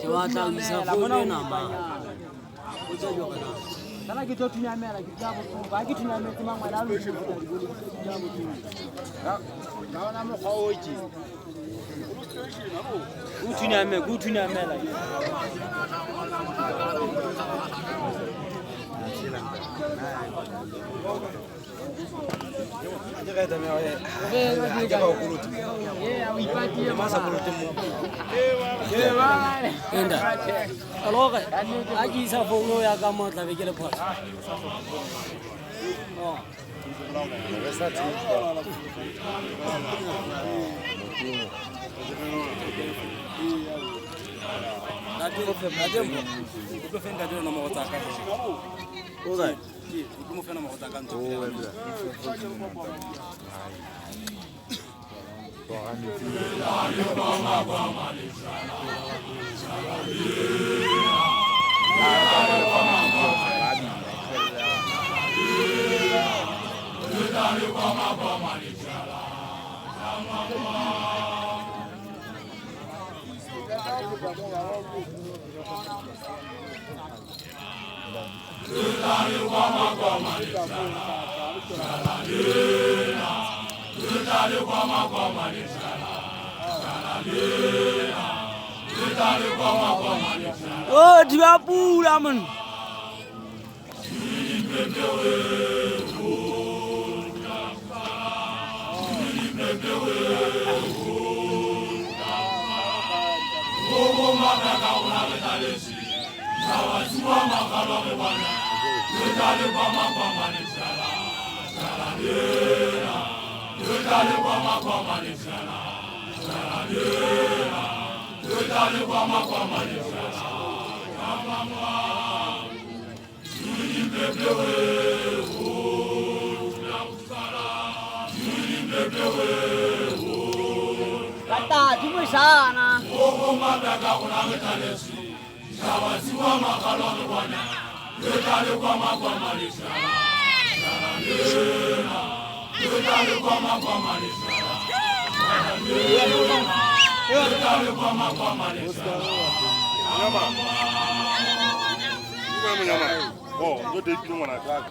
Siwata misafuni nama. Kana kita tumia mera kitabu tu bagi tumia mera kama mwalalu kitabu tu naona mkhaoji kutunya mera Ajaga tamia wewe. Ajaga ukurutu. Uipatie masa kurutu. Enda. Aloga. Aji safongo ya kama tabekele pos. Oh. Como foi na moto canto? Oh, dia pula man. Kata cuma sana. Oh, ndio kitu mwanataka.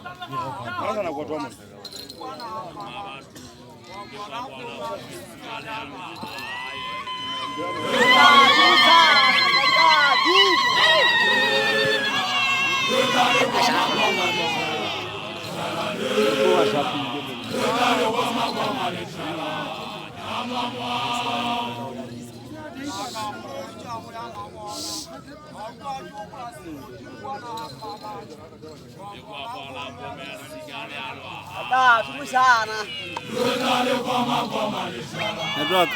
Kwanza na kwa tomo. Kata cuma sana. Edward.